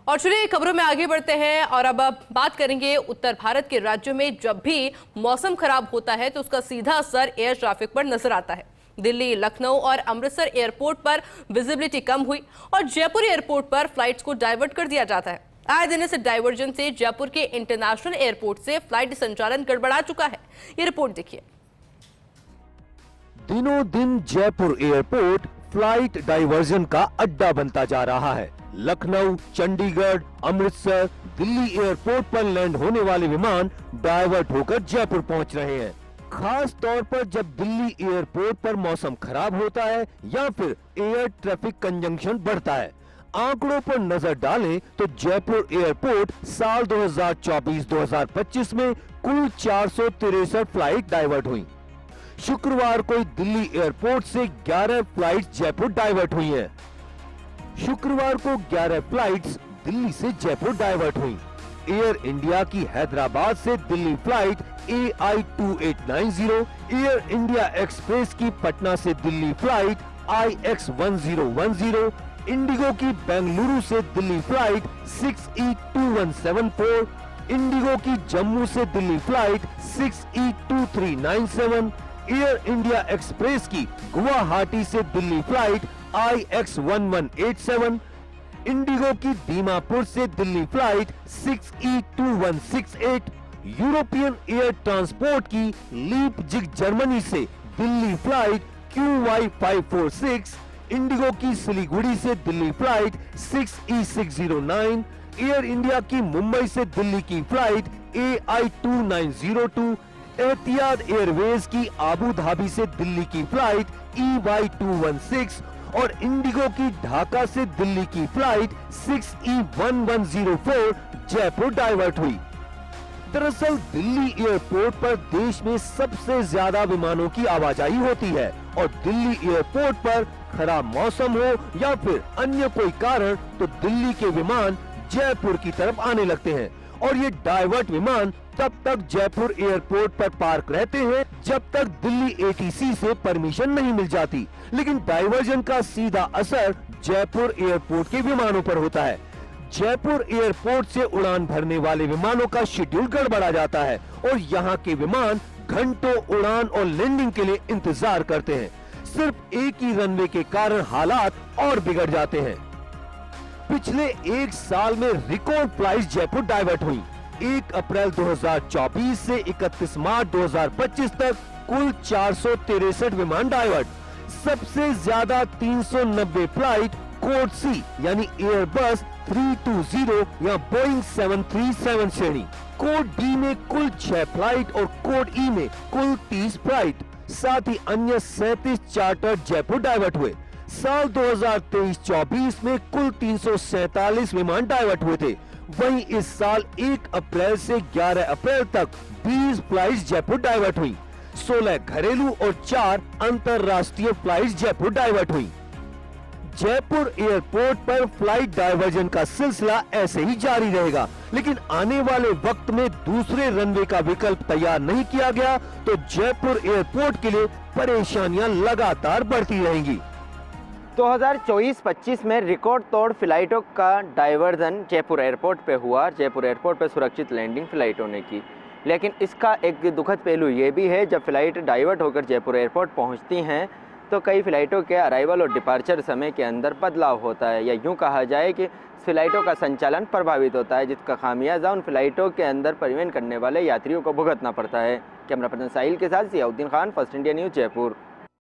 और चलिए खबरों में आगे बढ़ते हैं और अब बात करेंगे उत्तर भारत के राज्यों में जब भी मौसम खराब होता है तो उसका सीधा असर एयर ट्रैफिक पर नजर आता है। दिल्ली, लखनऊ और अमृतसर एयरपोर्ट पर विजिबिलिटी कम हुई और जयपुर एयरपोर्ट पर फ्लाइट्स को डाइवर्ट कर दिया जाता है। आए दिन इस डाइवर्जन से जयपुर के इंटरनेशनल एयरपोर्ट से फ्लाइट संचालन गड़बड़ा चुका है। ये रिपोर्ट देखिए। दिनों दिन जयपुर एयरपोर्ट फ्लाइट डाइवर्जन का अड्डा बनता जा रहा है। लखनऊ, चंडीगढ़, अमृतसर, दिल्ली एयरपोर्ट पर लैंड होने वाले विमान डाइवर्ट होकर जयपुर पहुंच रहे हैं। खास तौर पर जब दिल्ली एयरपोर्ट पर मौसम खराब होता है या फिर एयर ट्रैफिक कंजंक्शन बढ़ता है। आंकड़ों पर नजर डालें तो जयपुर एयरपोर्ट साल 2024-2025 में कुल 463 फ्लाइट डाइवर्ट हुई। शुक्रवार को दिल्ली एयरपोर्ट से 11 फ्लाइट्स जयपुर डाइवर्ट हुई हैं। शुक्रवार को 11 फ्लाइट्स दिल्ली से जयपुर डाइवर्ट हुई। एयर इंडिया की हैदराबाद से Delhi flight AI 2890, air India express की पटना से दिल्ली फ्लाइट IX 1010, इंडिगो की बेंगलुरु से दिल्ली फ्लाइट 6E2174, इंडिगो की जम्मू से Delhi flight 6E2397, air India express की गुवाहाटी से दिल्ली फ्लाइट IX 1187, इंडिगो की दीमापुर से Delhi flight 6E2168, European air transport की लीपजिग जर्मनी से दिल्ली फ्लाइट QY 546, इंडिगो की सिलीगुड़ी से Delhi flight 6E609, air India की मुंबई से दिल्ली की फ्लाइट AI 2902, एतिहाद एयरवेज की आबू धाबी से दिल्ली की फ्लाइट EY 216 और इंडिगो की ढाका से दिल्ली की फ्लाइट 6E1104 जयपुर डाइवर्ट हुई। दरअसल दिल्ली एयरपोर्ट पर देश में सबसे ज्यादा विमानों की आवाजाही होती है और दिल्ली एयरपोर्ट पर खराब मौसम हो या फिर अन्य कोई कारण तो दिल्ली के विमान जयपुर की तरफ आने लगते हैं और ये डाइवर्ट विमान तब तक जयपुर एयरपोर्ट पर पार्क रहते हैं जब तक दिल्ली ATC से परमिशन नहीं मिल जाती। लेकिन डाइवर्जन का सीधा असर जयपुर एयरपोर्ट के विमानों पर होता है। जयपुर एयरपोर्ट से उड़ान भरने वाले विमानों का शेड्यूल गड़बड़ा जाता है और यहाँ के विमान घंटों उड़ान और लैंडिंग के लिए इंतजार करते हैं। सिर्फ एक ही रनवे के कारण हालात और बिगड़ जाते हैं। पिछले एक साल में रिकॉर्ड फ्लाइट जयपुर डाइवर्ट हुई। 1 अप्रैल 2024 से 31 मार्च 2025 तक कुल 463 विमान डाइवर्ट। सबसे ज्यादा 390 फ्लाइट कोड C यानी एयरबस 320 या बोइंग 737 श्रेणी, कोड D में कुल 6 फ्लाइट और कोड E में कुल 30 फ्लाइट। साथ ही अन्य 37 चार्टर जयपुर डाइवर्ट हुए। साल 2023-24 में कुल 347 विमान डाइवर्ट हुए थे। वहीं इस साल 1 अप्रैल से 11 अप्रैल तक 20 फ्लाइट्स जयपुर डाइवर्ट हुई। 16 घरेलू और 4 अंतरराष्ट्रीय फ्लाइट्स जयपुर डाइवर्ट हुई। जयपुर एयरपोर्ट पर फ्लाइट डाइवर्जन का सिलसिला ऐसे ही जारी रहेगा, लेकिन आने वाले वक्त में दूसरे रनवे का विकल्प तैयार नहीं किया गया तो जयपुर एयरपोर्ट के लिए परेशानियां लगातार बढ़ती रहेंगी। 2024-25 में रिकॉर्ड तोड़ फ्लाइटों का डाइवर्जन जयपुर एयरपोर्ट पे हुआ। जयपुर एयरपोर्ट पे सुरक्षित लैंडिंग फ्लाइटों ने की, लेकिन इसका एक दुखद पहलू ये भी है, जब फ्लाइट डाइवर्ट होकर जयपुर एयरपोर्ट पहुंचती हैं तो कई फ्लाइटों के अराइवल और डिपार्चर समय के अंदर बदलाव होता है, या यूँ कहा जाए कि फ्लाइटों का संचालन प्रभावित होता है, जिसका खामियाजा उन फ्लाइटों के अंदर परिवहन करने वाले यात्रियों को भुगतना पड़ता है। कैमरा पर्सन साहिल के साथ Siyauddin Khan, First India News, Jaipur.